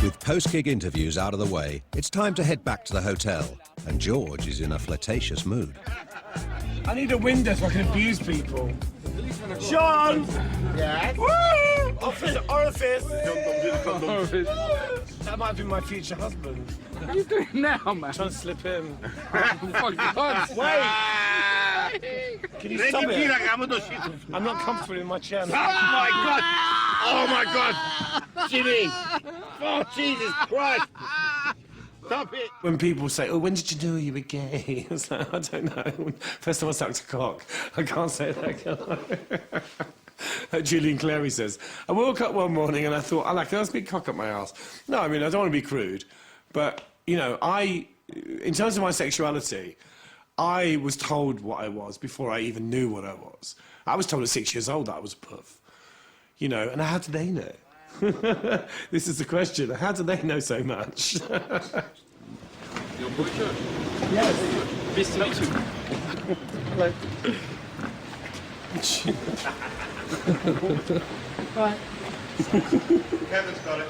With post-gig interviews out of the way, it's time to head back to the hotel, and George is in a flirtatious mood. I need a window so I can abuse people. Sean! Yes? Woo! Orifice! Orifice. That might be my future husband. What are you doing now, man? Trying to slip in. Oh, my God. Wait! Can you stop it? I'm not comfortable in my chair. Oh, my God! Oh, my God! Jimmy! Oh, Jesus Christ! Stop it! When people say, oh, when did you know you were gay? I was like, I don't know. First time I sucked a cock. I can't say that, can I? Julian Clary says, I woke up one morning and I thought, I like a nice big cock up my ass. No, I mean, I don't want to be crude, but, you know, in terms of my sexuality, I was told what I was before I even knew what I was. I was told at 6 years old that I was a puff. You know, and how do they know? This is the question. How do they know so much? Your boyfriend? Yes. Nice to meet you. Hello. Right. Kevin's got it.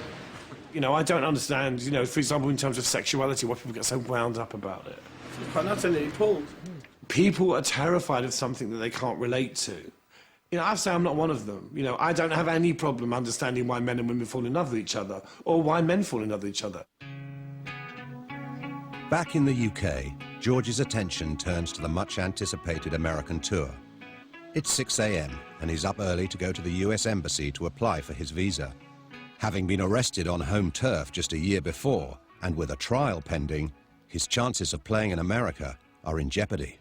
You know, I don't understand, you know, for example, in terms of sexuality, why people get so wound up about it. It's quite utterly pulled. People are terrified of something that they can't relate to. You know, I say I'm not one of them. You know, I don't have any problem understanding why men and women fall in love with each other, or why men fall in love with each other. Back in the UK, George's attention turns to the much-anticipated American tour. It's 6 a.m. and he's up early to go to the US Embassy to apply for his visa. Having been arrested on home turf just a year before, and with a trial pending, his chances of playing in America are in jeopardy.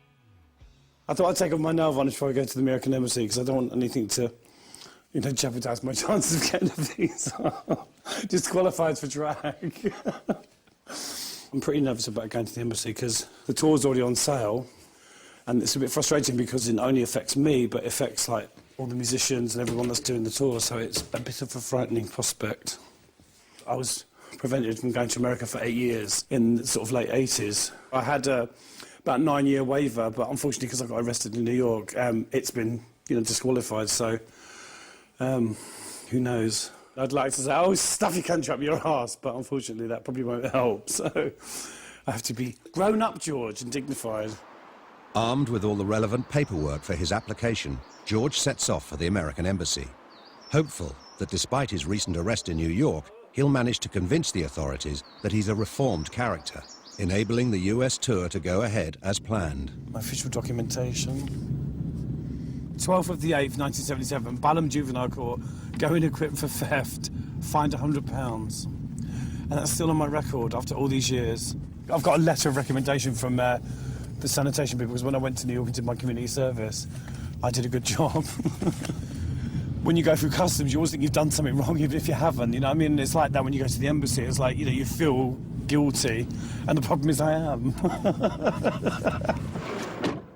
I thought I'd take off my nail varnish before I go to the American Embassy because I don't want anything to, you know, jeopardise my chances of getting a visa. Disqualified for drag. I'm pretty nervous about going to the embassy because the tour's already on sale, and it's a bit frustrating because it not only affects me, but it affects, like, all the musicians and everyone that's doing the tour, so it's a bit of a frightening prospect. I was prevented from going to America for 8 years in the sort of late 80s. I had about a 9-year waiver, but unfortunately, because I got arrested in New York, it's been, you know, disqualified, so who knows? I'd like to say, oh, stuff your country up your arse, but unfortunately that probably won't help, so I have to be grown up, George, and dignified. Armed with all the relevant paperwork for his application, George sets off for the American Embassy, hopeful that despite his recent arrest in New York, he'll manage to convince the authorities that he's a reformed character, enabling the US tour to go ahead as planned. My official documentation. 12th of the 8th, 1977, Balham Juvenile Court, going equipped for theft, fined £100. And that's still on my record after all these years. I've got a letter of recommendation from the sanitation people, because when I went to New York and did my community service, I did a good job. When you go through customs, you always think you've done something wrong, even if you haven't, you know what I mean? It's like that when you go to the embassy, it's like, you know, you feel guilty, and the problem is I am.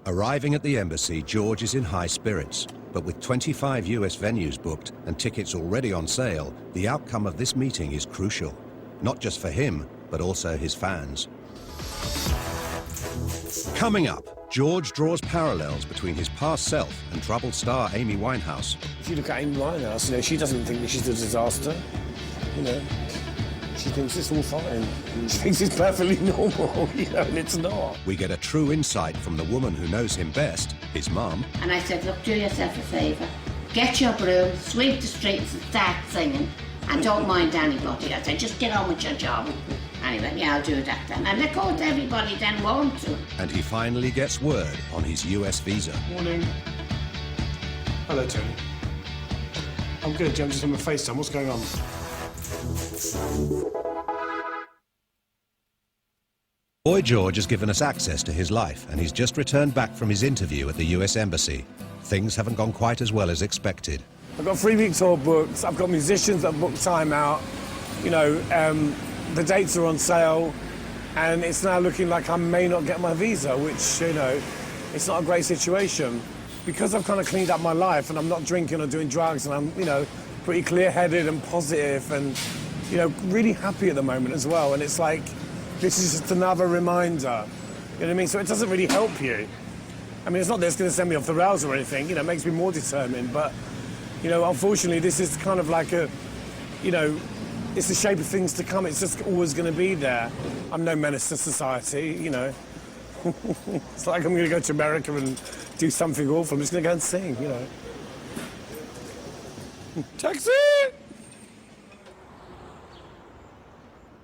Arriving at the embassy, George is in high spirits, but with 25 US venues booked and tickets already on sale, the outcome of this meeting is crucial, not just for him, but also his fans. Coming up, George draws parallels between his past self and troubled star Amy Winehouse. If you look at Amy Winehouse, you know, she doesn't think that she's a disaster, you know. She thinks it's all fine. She thinks it's perfectly normal, you know, and it's not. We get a true insight from the woman who knows him best, his mum. And I said, look, do yourself a favour. Get your broom, sweep the streets and start singing. And don't mind anybody. I said, just get on with your job. Anyway, yeah, I'll do that then. And of course everybody then won't to. And he finally gets word on his US visa. Morning. Hello, Tony. I'm good, Jim. Just on my FaceTime. What's going on? Boy George has given us access to his life, and he's just returned back from his interview at the US Embassy. Things haven't gone quite as well as expected. I've got 3-week tour books. I've got musicians that booked time out. You know, the dates are on sale, and it's now looking like I may not get my visa, which, you know, it's not a great situation. Because I've kind of cleaned up my life and I'm not drinking or doing drugs, and I'm, you know, pretty clear-headed and positive and, you know, really happy at the moment as well. And it's like, this is just another reminder, you know what I mean? So it doesn't really help you. I mean, it's not that it's going to send me off the rails or anything, you know, it makes me more determined, but, you know, unfortunately, this is kind of like a, you know, it's the shape of things to come. It's just always going to be there. I'm no menace to society, you know. It's like I'm going to go to America and do something awful. I'm just going to go and sing, you know. Taxi!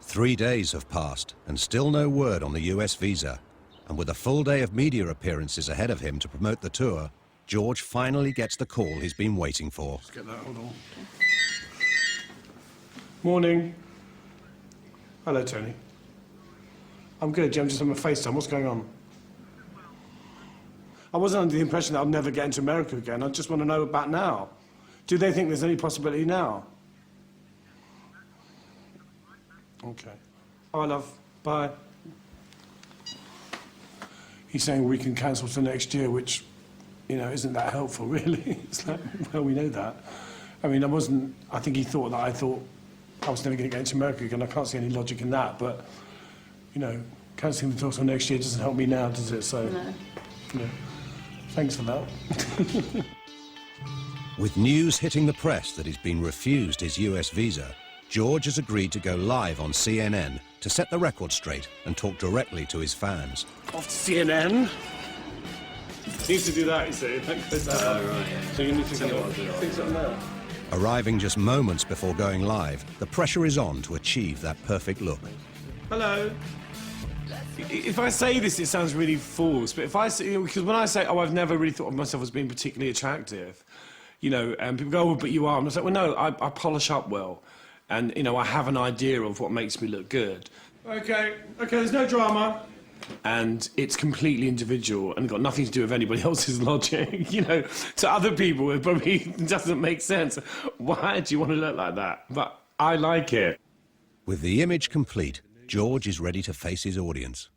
3 days have passed, and still no word on the US visa. And with a full day of media appearances ahead of him to promote the tour, George finally gets the call he's been waiting for. Let's get that, hold on. Morning. Hello, Tony. I'm good, Jim, just on my FaceTime. What's going on? I wasn't under the impression that I'll never get into America again. I just want to know about now. Do they think there's any possibility now? Okay. All right, love. Bye. He's saying we can cancel to next year, which, you know, isn't that helpful, really. It's like, well, we know that. I mean, I think he thought that I thought I was never going to get into America again. I can't see any logic in that, but, you know, cancelling the tour till next year doesn't help me now, does it? So, No. You know, thanks for that. With news hitting the press that he's been refused his US visa, George has agreed to go live on CNN to set the record straight and talk directly to his fans. Off to CNN. Needs to do that, you see. Right, yeah. So you need to think something now. Arriving just moments before going live, the pressure is on to achieve that perfect look. Hello. If I say this, it sounds really false, but if I say, because when I say, oh, I've never really thought of myself as being particularly attractive, you know, and people go, oh, but you are. And I say, well, no, I polish up well. And, you know, I have an idea of what makes me look good. Okay, there's no drama. And it's completely individual and got nothing to do with anybody else's logic, you know. To other people, it probably doesn't make sense. Why do you want to look like that? But I like it. With the image complete, George is ready to face his audience.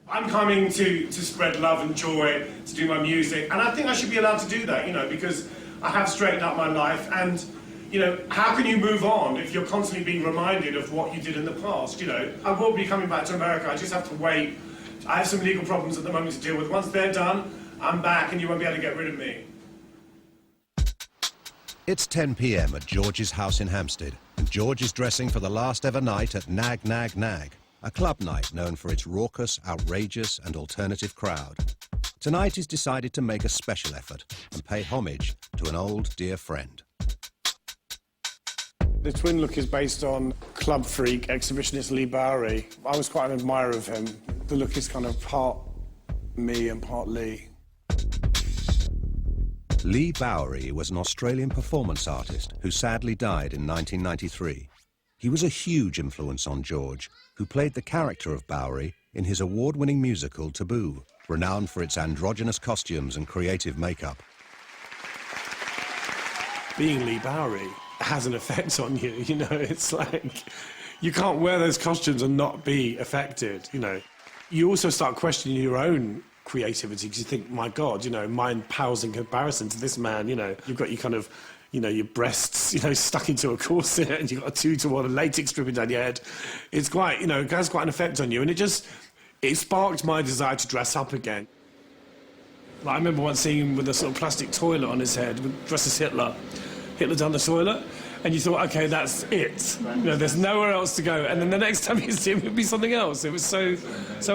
I'm coming to spread love and joy, to do my music, and I think I should be allowed to do that, you know, because I have straightened up my life, and, you know, how can you move on if you're constantly being reminded of what you did in the past, you know? I will be coming back to America, I just have to wait. I have some legal problems at the moment to deal with. Once they're done, I'm back and you won't be able to get rid of me. It's 10 p.m. at George's house in Hampstead, and George is dressing for the last ever night at Nag Nag Nag, a club night known for its raucous, outrageous and alternative crowd. Tonight he's decided to make a special effort and pay homage to an old dear friend. The twin look is based on club freak exhibitionist Lee Bowery. I was quite an admirer of him. The look is kind of part me and part Lee. Lee Bowery was an Australian performance artist who sadly died in 1993. He was a huge influence on George, who played the character of Bowery in his award-winning musical Taboo, renowned for its androgynous costumes and creative makeup. Being Lee Bowery has an effect on you, you know, it's like you can't wear those costumes and not be affected, you know. You also start questioning your own creativity because you think, my God, you know, mine pales in comparison to this man, you know. You've got your kind of, you know, your breasts, you know, stuck into a corset and you've got a 2-to-1 latex dripping down your head. It's quite, you know, it has quite an effect on you, and it sparked my desire to dress up again. Like, I remember once seeing him with a sort of plastic toilet on his head, dressed as Hitler down the toilet, and you thought, okay, that's it. You know, there's nowhere else to go. And then the next time you see him, it would be something else. It was so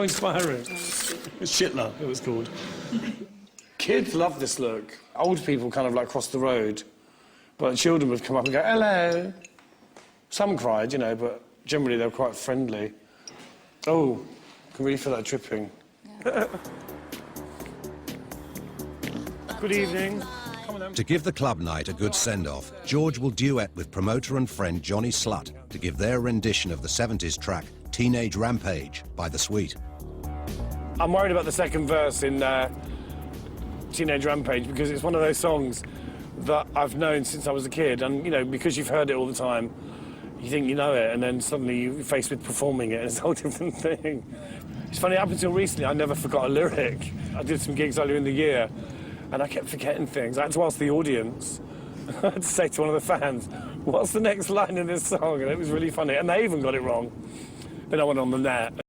inspiring. It's Shitler, it was called. Kids love this look. Old people kind of like cross the road, but children would come up and go, hello. Some cried, you know, but generally they were quite friendly. Oh, I can really feel that dripping. Yeah. Good evening. To give the club night a good send-off, George will duet with promoter and friend Johnny Slut to give their rendition of the 70s track Teenage Rampage by The Sweet. I'm worried about the second verse in Teenage Rampage because it's one of those songs that I've known since I was a kid, and, you know, because you've heard it all the time, you think you know it, and then suddenly you're faced with performing it, and it's a whole different thing. It's funny, up until recently, I never forgot a lyric. I did some gigs earlier in the year, and I kept forgetting things. I had to ask the audience. I had to say to one of the fans, what's the next line in this song? And it was really funny. And they even got it wrong. Then I went on the net.